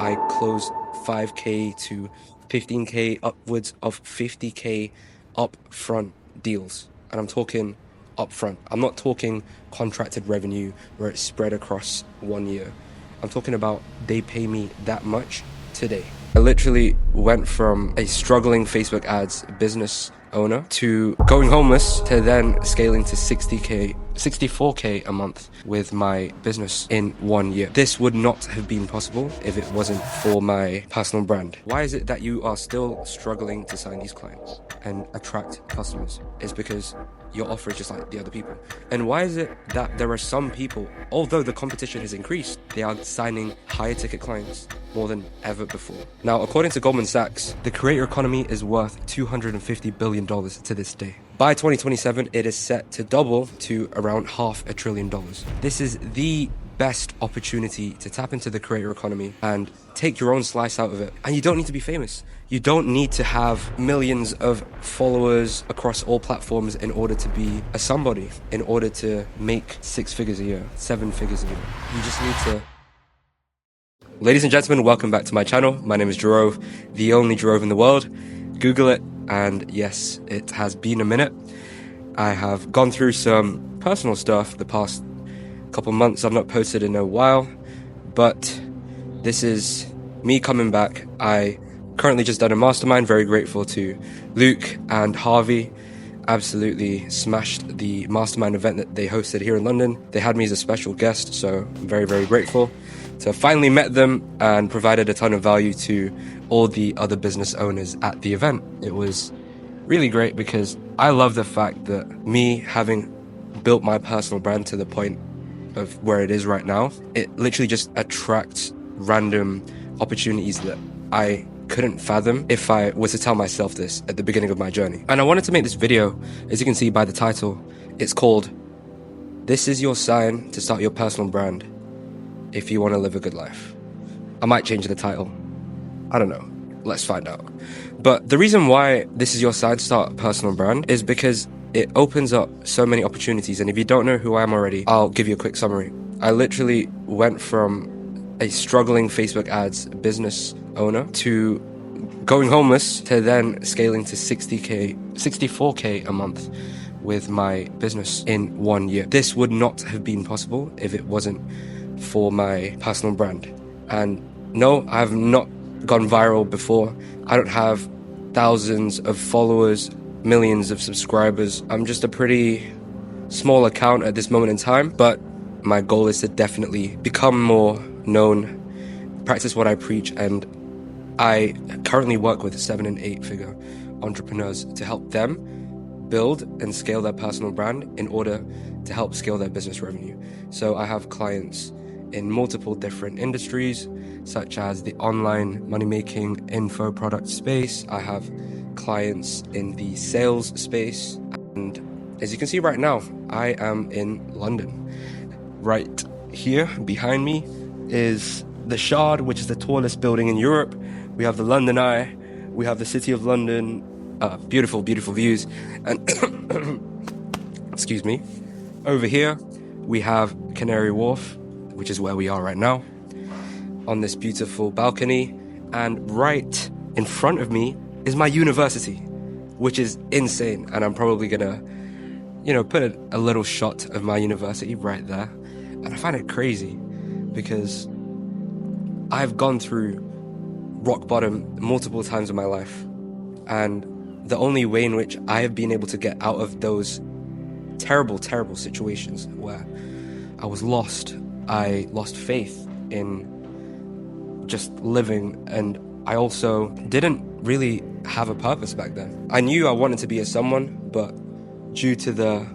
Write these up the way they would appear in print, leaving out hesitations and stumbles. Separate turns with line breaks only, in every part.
I closed 5K to 15K, upwards of 50K upfront deals. And I'm talking upfront. I'm not talking contracted revenue where it's spread across 1 year. I'm talking about they pay me that much today. I literally went from a struggling Facebook ads business owner to going homeless to then scaling to 64K a month with my business in 1 year. This would not have been possible if it wasn't for my personal brand. Why is it that you are still struggling to sign these clients and attract customers? It's because your offer is just like the other people. And why is it that there are some people, although the competition has increased, they are signing higher ticket clients more than ever before? Now, according to Goldman Sachs, the creator economy is worth $250 billion to this day. By 2027, it is set to double to around $500 billion. This is the best opportunity to tap into the creator economy and take your own slice out of it. And you don't need to be famous. You don't need to have millions of followers across all platforms in order to be a somebody, in order to make 6 figures a year, 7 figures a year. You just need to... Ladies and gentlemen, welcome back to my channel. My name is Jerove, the only Jerove in the world. Google it, and yes, it has been a minute. I have gone through some personal stuff the past couple months. I've not posted in a while, but this is me coming back. I currently just done a mastermind. Very grateful to Luke and Harvey. Absolutely smashed the mastermind event that they hosted here in London. They had me as a special guest, so I'm very, very grateful to have finally met them and provided a ton of value to all the other business owners at the event. It was really great because I love the fact that me having built my personal brand to the point of where it is right now, it literally just attracts random opportunities that I couldn't fathom if I was to tell myself this at the beginning of my journey. And I wanted to make this video, as you can see by the title, it's called "This is your sign to start your personal brand if you want to live a good life." I might change the title. I don't know. Let's find out. But the reason why this is your sign to start a personal brand is because it opens up so many opportunities. And if you don't know who I am already, I'll give you a quick summary. I literally went from a struggling Facebook ads business owner to going homeless to then scaling to 64K a month with my business in 1 year. This would not have been possible if it wasn't for my personal brand. And no, I have not gone viral before. I don't have thousands of followers, millions of subscribers. I'm just a pretty small account at this moment in time, but my goal is to definitely become more known, practice what I preach, and I currently work with 7- and 8-figure entrepreneurs to help them build and scale their personal brand in order to help scale their business revenue. So I have clients in multiple different industries, such as the online money-making info product space. I have clients in the sales space. And as you can see right now, I am in London. Right here behind me is the Shard, which is the tallest building in Europe. We have the London Eye. We have the City of London. Beautiful, beautiful views. And excuse me. Over here, we have Canary Wharf, which is where we are right now, on this beautiful balcony. And right in front of me is my university, which is insane. And I'm probably gonna, put a little shot of my university right there. And I find it crazy because I've gone through rock bottom multiple times in my life. And the only way in which I have been able to get out of those terrible, terrible situations where I was lost, I lost faith in just living, and I also didn't really have a purpose back then. I knew I wanted to be a someone, but due to the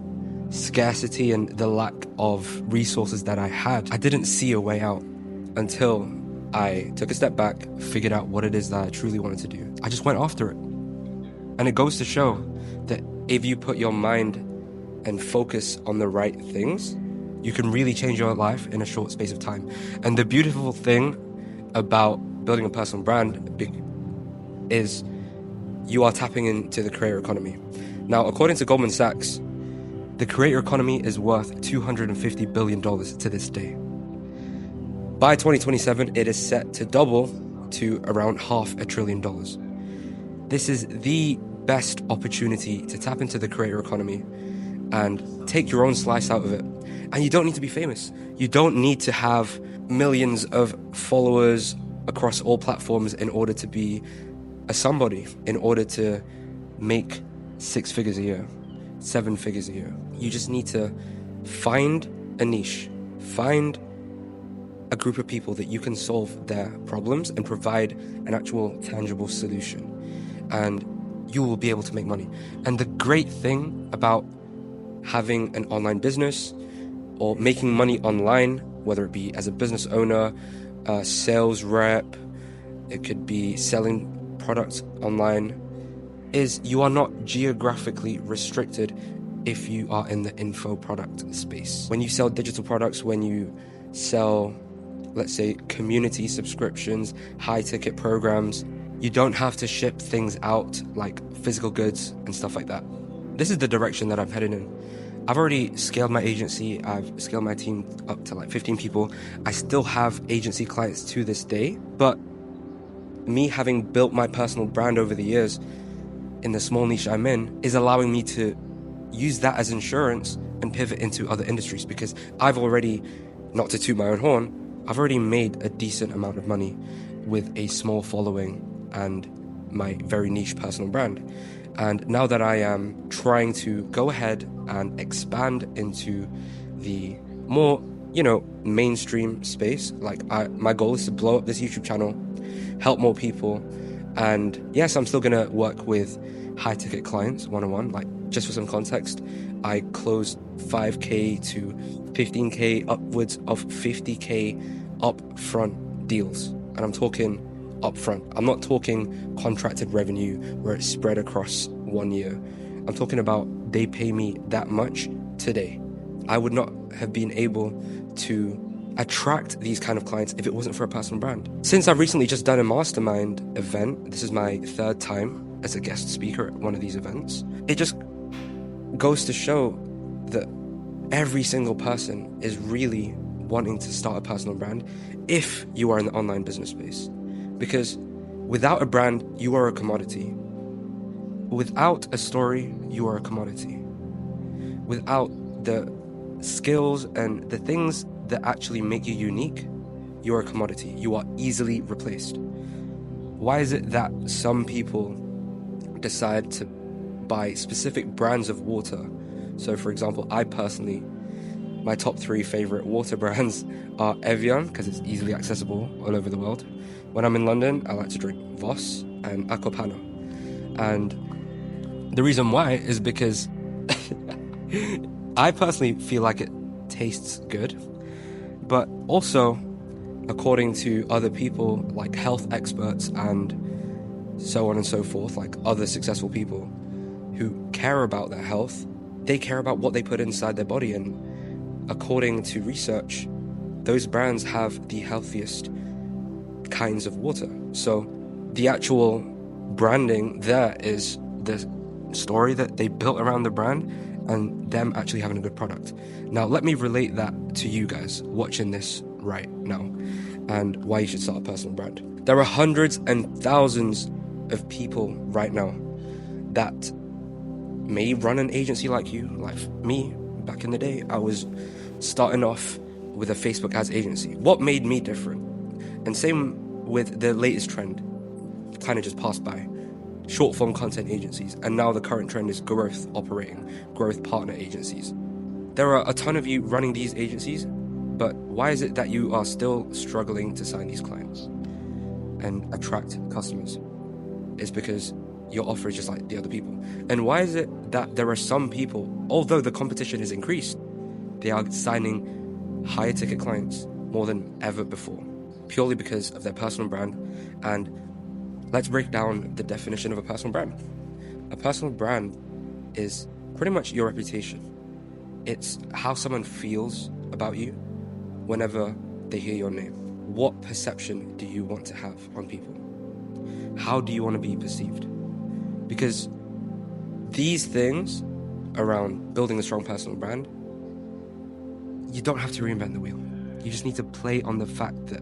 scarcity and the lack of resources that I had, I didn't see a way out until I took a step back, figured out what it is that I truly wanted to do. I just went after it. And it goes to show that if you put your mind and focus on the right things, you can really change your life in a short space of time. And the beautiful thing about building a personal brand is you are tapping into the creator economy. Now, according to Goldman Sachs, the creator economy is worth $250 billion to this day. By 2027, it is set to double to around $500 billion. This is the best opportunity to tap into the creator economy and take your own slice out of it. And you don't need to be famous. You don't need to have millions of followers across all platforms in order to be a somebody, in order to make 6 figures a year, 7 figures a year. You just need to find a niche, find a group of people that you can solve their problems and provide an actual tangible solution, and you will be able to make money. And the great thing about having an online business or making money online, whether it be as a business owner, a sales rep, it could be selling products online, is you are not geographically restricted if you are in the info product space. When you sell digital products, when you sell, let's say, community subscriptions, high ticket programs, you don't have to ship things out like physical goods and stuff like that. This is the direction that I'm heading in. I've already scaled my agency. I've scaled my team up to like 15 people. I still have agency clients to this day, but me having built my personal brand over the years in the small niche I'm in is allowing me to use that as insurance and pivot into other industries, because I've already, not to toot my own horn, I've already made a decent amount of money with a small following and my very niche personal brand. And now that I am trying to go ahead and expand into the more, mainstream space, my goal is to blow up this YouTube channel, help more people. And yes, I'm still gonna work with high ticket clients one-on-one. Like, just for some context, I closed 5K to 15K, upwards of 50K upfront deals. And I'm talking upfront. I'm not talking contracted revenue where it's spread across 1 year. I'm talking about they pay me that much today. I would not have been able to attract these kind of clients if it wasn't for a personal brand. Since I've recently just done a mastermind event, this is my 3rd time as a guest speaker at one of these events, it just goes to show that every single person is really wanting to start a personal brand if you are in the online business space. Because without a brand, you are a commodity. Without a story, you are a commodity. Without the skills and the things that actually make you unique, you're a commodity. You are easily replaced. Why is it that some people decide to buy specific brands of water? So for example, I personally, my top 3 favorite water brands are Evian, because it's easily accessible all over the world. When I'm in London, I like to drink Voss and Aquapana. And the reason why is because I personally feel like it tastes good, but also, according to other people like health experts and so on and so forth, like other successful people who care about their health, they care about what they put inside their body. And according to research, those brands have the healthiest kinds of water. So the actual branding there is the story that they built around the brand and them actually having a good product. Now, let me relate that to you guys watching this right now and why you should start a personal brand. There are hundreds and thousands of people right now that may run an agency like you, like me. Back in the day, I was starting off with a Facebook ads agency. What made me different? And same with the latest trend, kind of just passed by, short form content agencies. And now the current trend is growth partner agencies. There are a ton of you running these agencies, but why is it that you are still struggling to sign these clients and attract customers? It's because your offer is just like the other people. And why is it that there are some people, although the competition has increased, they are signing higher ticket clients more than ever before, purely because of their personal brand? And let's break down the definition of a personal brand. A personal brand is pretty much your reputation. It's how someone feels about you whenever they hear your name. What perception do you want to have on people? How do you want to be perceived? Because these things around building a strong personal brand, you don't have to reinvent the wheel. You just need to play on the fact that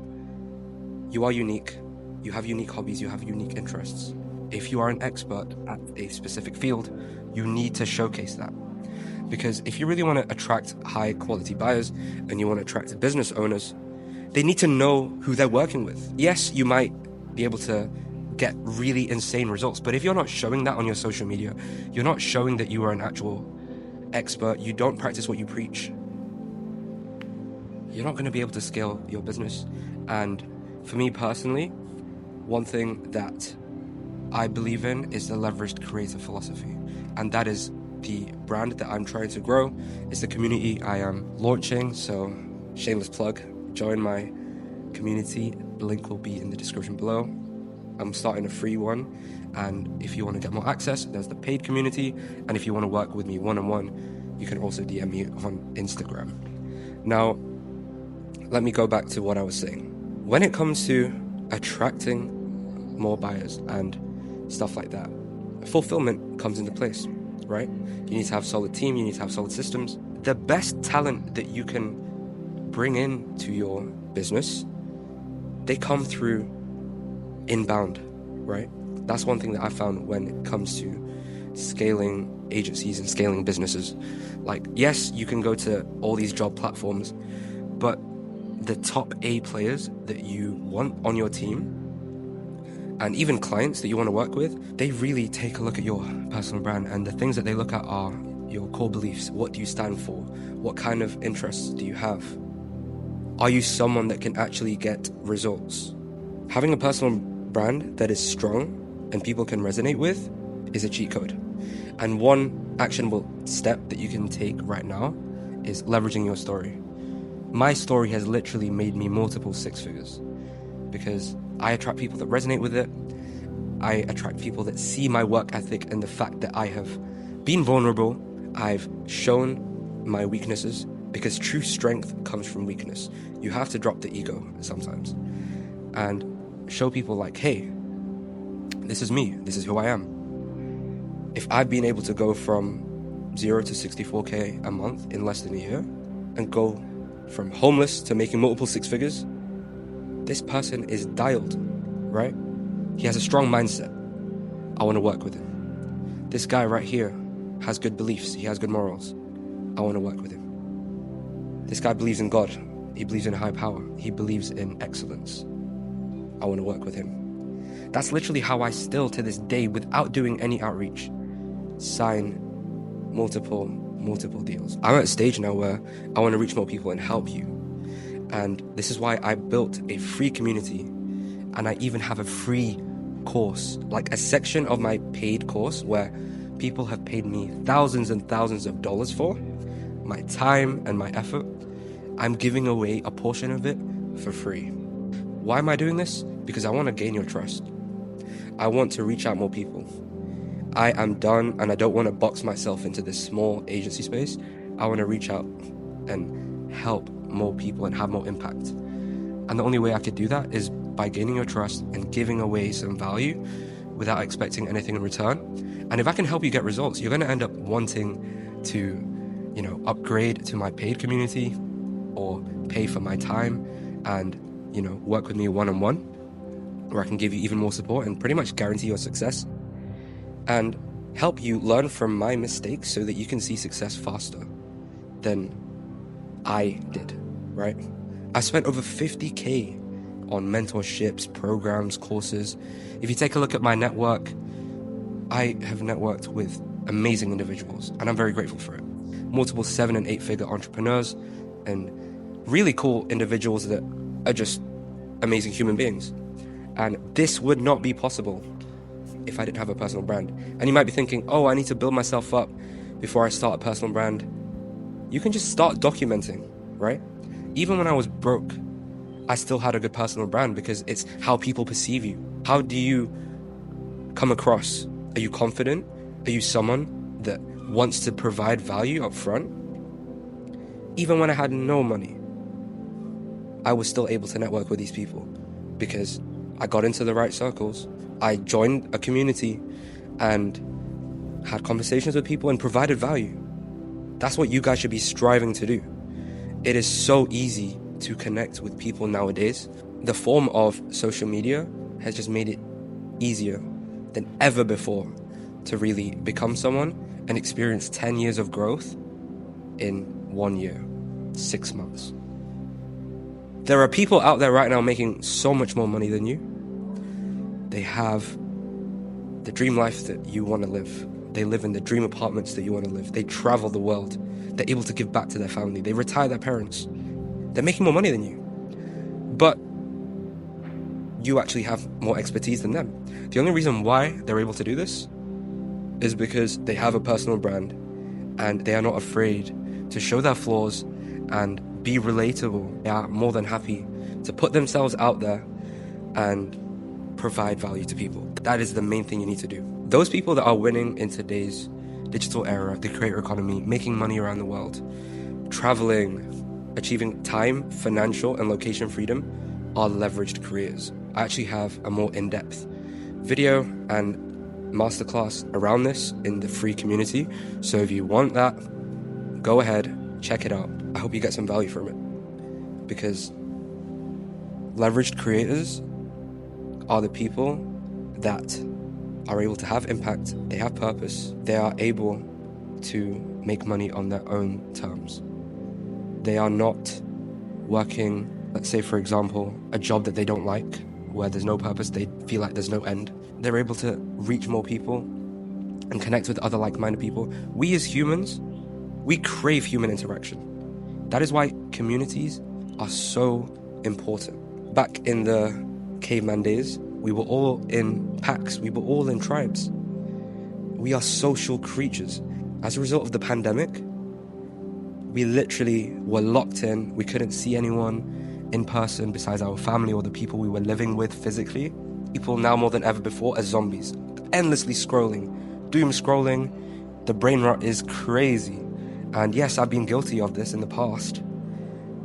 you are unique, you have unique hobbies, you have unique interests. If you are an expert at a specific field, you need to showcase that. Because if you really want to attract high quality buyers and you want to attract business owners, they need to know who they're working with. Yes, you might be able to get really insane results, but if you're not showing that on your social media, you're not showing that you are an actual expert, you don't practice what you preach, you're not going to be able to scale your business. And for me personally, one thing that I believe in is the leveraged creator philosophy, and that is the brand that I'm trying to grow. It's the community I am launching, so shameless plug, join my community. The link will be in the description below. I'm starting a free one, and if you want to get more access, there's the paid community, and if you want to work with me one-on-one, you can also DM me on Instagram. Now, let me go back to what I was saying. When it comes to attracting more buyers and stuff like that, fulfillment comes into place, right? You need to have a solid team, you need to have solid systems. The best talent that you can bring into your business, they come through inbound, right? That's one thing that I found when it comes to scaling agencies and scaling businesses. Like, yes, you can go to all these job platforms, but the top A players that you want on your team, and even clients that you want to work with, they really take a look at your personal brand, and the things that they look at are your core beliefs. What do you stand for? What kind of interests do you have? Are you someone that can actually get results? Having a personal brand that is strong and people can resonate with is a cheat code. And one actionable step that you can take right now is leveraging your story. My story has literally made me multiple six figures because I attract people that resonate with it. I attract people that see my work ethic and the fact that I have been vulnerable. I've shown my weaknesses, because true strength comes from weakness. You have to drop the ego sometimes and show people like, hey, this is me, this is who I am. If I've been able to go from 0 to 64K a month in less than a year and go from homeless to making multiple six figures, this person is dialed, right? He has a strong mindset. I want to work with him. This guy right here has good beliefs. He has good morals. I want to work with him. This guy believes in God. He believes in a high power. He believes in excellence. I want to work with him. That's literally how I still, to this day, without doing any outreach, sign multiple deals. I'm at a stage now where I want to reach more people and help you. And this is why I built a free community, and I even have a free course, like a section of my paid course where people have paid me thousands and thousands of dollars for my time and my effort. I'm giving away a portion of it for free. Why am I doing this? Because I want to gain your trust. I want to reach out more people. I am done, and I don't want to box myself into this small agency space. I want to reach out and help more people and have more impact. And the only way I could do that is by gaining your trust and giving away some value without expecting anything in return. And if I can help you get results, you're going to end up wanting to, upgrade to my paid community or pay for my time and, work with me one-on-one, where I can give you even more support and pretty much guarantee your success and help you learn from my mistakes so that you can see success faster than I did, right? I spent over 50K on mentorships, programs, courses. If you take a look at my network, I have networked with amazing individuals, and I'm very grateful for it. Multiple 7- and 8-figure entrepreneurs and really cool individuals that are just amazing human beings. And this would not be possible if I didn't have a personal brand. And you might be thinking, oh, I need to build myself up before I start a personal brand. You can just start documenting, right? Even when I was broke, I still had a good personal brand because it's how people perceive you. How do you come across? Are you confident? Are you someone that wants to provide value up front? Even when I had no money, I was still able to network with these people because I got into the right circles. I joined a community and had conversations with people and provided value. That's what you guys should be striving to do. It is so easy to connect with people nowadays. The form of social media has just made it easier than ever before to really become someone and experience 10 years of growth in 1 year, 6 months. There are people out there right now making so much more money than you. They have the dream life that you want to live. They live in the dream apartments that you want to live. They travel the world. They're able to give back to their family. They retire their parents. They're making more money than you. But you actually have more expertise than them. The only reason why they're able to do this is because they have a personal brand and they are not afraid to show their flaws and be relatable. They are more than happy to put themselves out there and provide value to people. That is the main thing you need to do. Those people that are winning in today's digital era, the creator economy, making money around the world, traveling, achieving time, financial, and location freedom are leveraged creators. I actually have a more in-depth video and masterclass around this in the free community. So if you want that, go ahead, check it out. I hope you get some value from it, because leveraged creators are the people that are able to have impact, they have purpose, they are able to make money on their own terms. They are not working, let's say for example, a job that they don't like, where there's no purpose, they feel like there's no end. They're able to reach more people and connect with other like-minded people. We as humans, we crave human interaction. That is why communities are so important. Back in the caveman days, we were all in packs, we were all in tribes. We are social creatures. As a result of the pandemic, we literally were locked in. We couldn't see anyone in person besides our family or the people we were living with physically. People now more than ever before are zombies, endlessly scrolling, doom scrolling. The brain rot is crazy. And yes, I've been guilty of this in the past.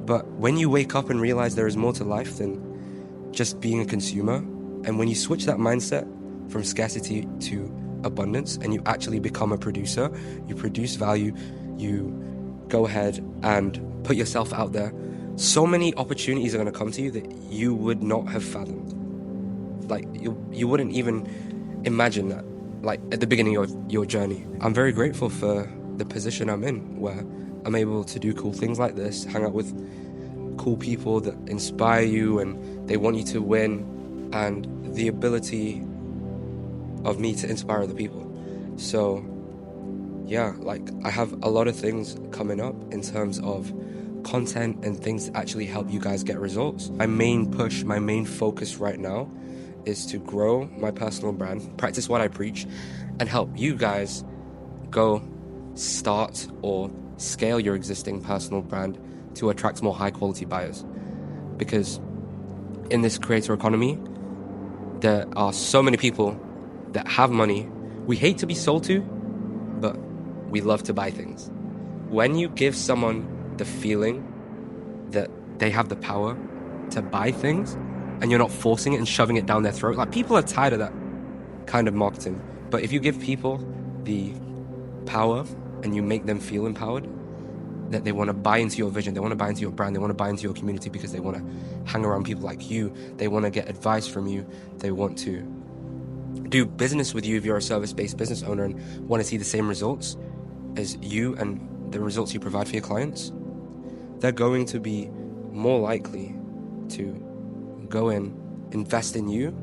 But when you wake up and realize there is more to life than just being a consumer, and when you switch that mindset from scarcity to abundance and you actually become a producer, you produce value, you go ahead and put yourself out there, so many opportunities are going to come to you that you would not have fathomed. Like, you wouldn't even imagine that, like, at the beginning of your journey. I'm very grateful for the position I'm in, where I'm able to do cool things like this, hang out with cool people that inspire you and they want you to win, and the ability of me to inspire other people. So yeah, like, I have a lot of things coming up in terms of content and things that actually help you guys get results. My main push, my main focus right now is to grow my personal brand, practice what I preach, and help you guys go start or scale your existing personal brand to attract more high quality buyers. Because in this creator economy, there are so many people that have money. We hate to be sold to, but we love to buy things. When you give someone the feeling that they have the power to buy things and you're not forcing it and shoving it down their throat, like, people are tired of that kind of marketing. But if you give people the power and you make them feel empowered, that they want to buy into your vision, they want to buy into your brand, they want to buy into your community because they want to hang around people like you, they want to get advice from you, they want to do business with you if you're a service-based business owner and want to see the same results as you and the results you provide for your clients, they're going to be more likely to go in, invest in you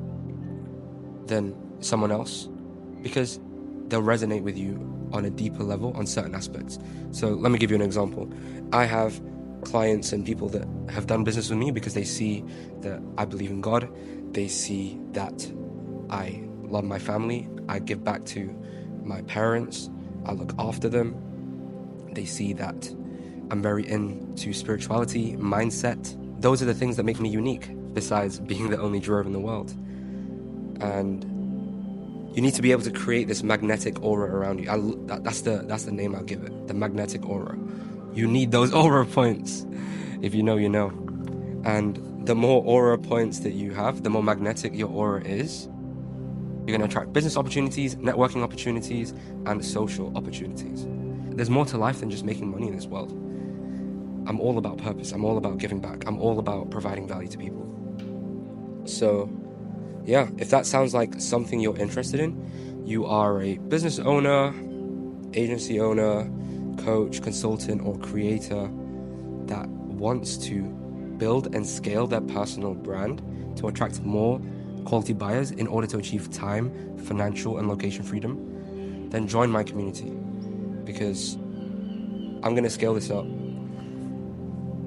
than someone else, because they'll resonate with you on a deeper level on certain aspects. So let me give you an example. I have clients and people that have done business with me because they see that I believe in God, they see that I love my family, I give back to my parents, I look after them, they see that I'm very into spirituality, mindset. Those are the things that make me unique, besides being the only drawer in the world. And you need to be able to create this magnetic aura around you. That's the name I'll give it, the magnetic aura. You need those aura points. If you know, you know. And the more aura points that you have, the more magnetic your aura is, you're going to attract business opportunities, networking opportunities, and social opportunities. There's more to life than just making money in this world. I'm all about purpose. I'm all about giving back. I'm all about providing value to people. So yeah, if that sounds like something you're interested in, you are a business owner, agency owner, coach, consultant, or creator that wants to build and scale their personal brand to attract more quality buyers in order to achieve time, financial, and location freedom, then join my community, because I'm going to scale this up.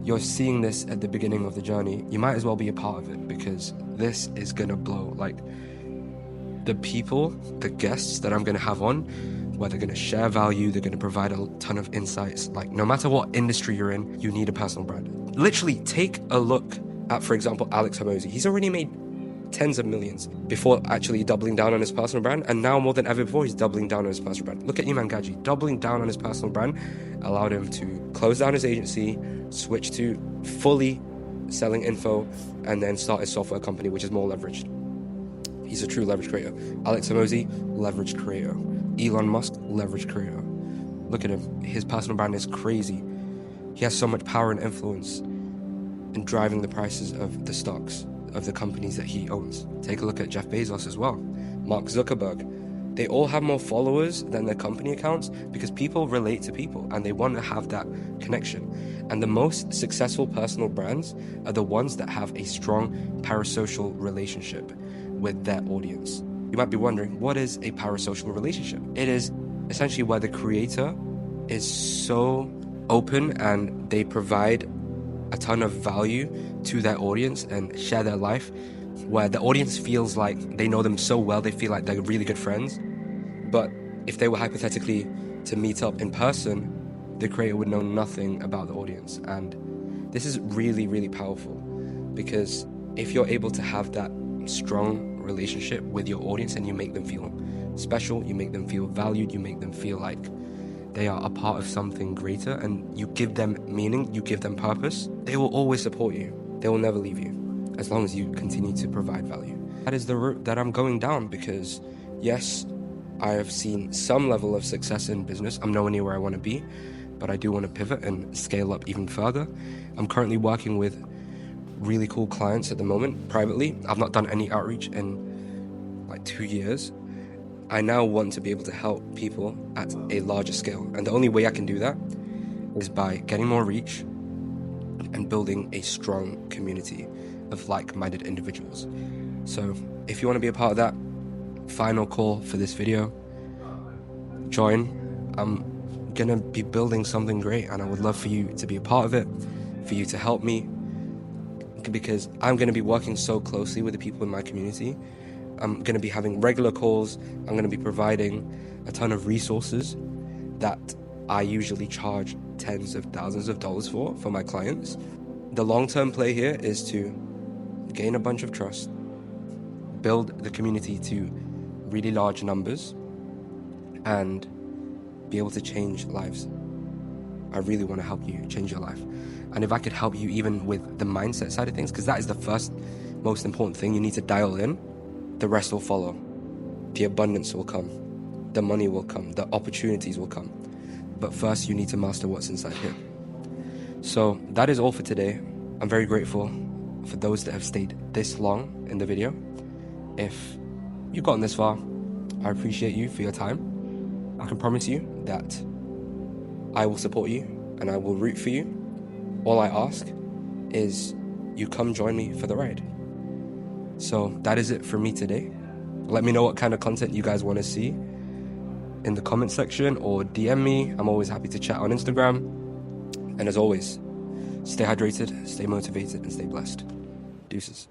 You're seeing this at the beginning of the journey. You might as well be a part of it, because this is going to blow. Like, the people, the guests that I'm going to have on, where they're going to share value, they're going to provide a ton of insights. Like, no matter what industry you're in, you need a personal brand. Literally, take a look at, for example, Alex Hormozi. He's already made tens of millions before actually doubling down on his personal brand, and now more than ever before, he's doubling down on his personal brand. Look at Iman Gaji. Doubling down on his personal brand allowed him to close down his agency, switch to fully selling info, and then start his software company, which is more leveraged. He's a true leverage creator. Alex Hormozi, leveraged creator. Elon Musk, leveraged creator. Look at him. His personal brand is crazy. He has so much power and influence in driving the prices of the stocks of the companies that he owns. Take a look at Jeff Bezos as well. Mark Zuckerberg. They all have more followers than their company accounts, because people relate to people and they want to have that connection. And the most successful personal brands are the ones that have a strong parasocial relationship with their audience. You might be wondering, what is a parasocial relationship? It is essentially where the creator is so open and they provide a ton of value to their audience and share their life, where the audience feels like they know them so well, they feel like they're really good friends. But if they were hypothetically to meet up in person, the creator would know nothing about the audience. And this is really, really powerful, because if you're able to have that strong relationship with your audience and you make them feel special, you make them feel valued, you make them feel like they are a part of something greater, and you give them meaning, you give them purpose, they will always support you. They will never leave you, as long as you continue to provide value. That is the route that I'm going down, because yes, I have seen some level of success in business. I'm nowhere near where I want to be, but I do want to pivot and scale up even further. I'm currently working with really cool clients at the moment, privately. I've not done any outreach in like 2 years. I now want to be able to help people at a larger scale. And the only way I can do that is by getting more reach and building a strong community of like-minded individuals. So if you want to be a part of that, final call for this video, join. I'm gonna be building something great, and I would love for you to be a part of it, for you to help me, because I'm gonna be working so closely with the people in my community. I'm gonna be having regular calls. I'm gonna be providing a ton of resources that I usually charge tens of thousands of dollars for my clients. The long-term play here is to gain a bunch of trust, build the community to really large numbers, and be able to change lives. I really want to help you change your life. And if I could help you even with the mindset side of things, because that is the first most important thing you need to dial in, the rest will follow. The abundance will come, the money will come, the opportunities will come. But first you need to master what's inside here. So that is all for today. I'm very grateful for those that have stayed this long in the video. If you've gotten this far, I appreciate you for your time. I can promise you that I will support you and I will root for you. All I ask is you come join me for the ride. So that is it for me today. Let me know what kind of content you guys want to see in the comment section, or DM me. I'm always happy to chat on Instagram. And as always, stay hydrated, stay motivated, and stay blessed. Deuces.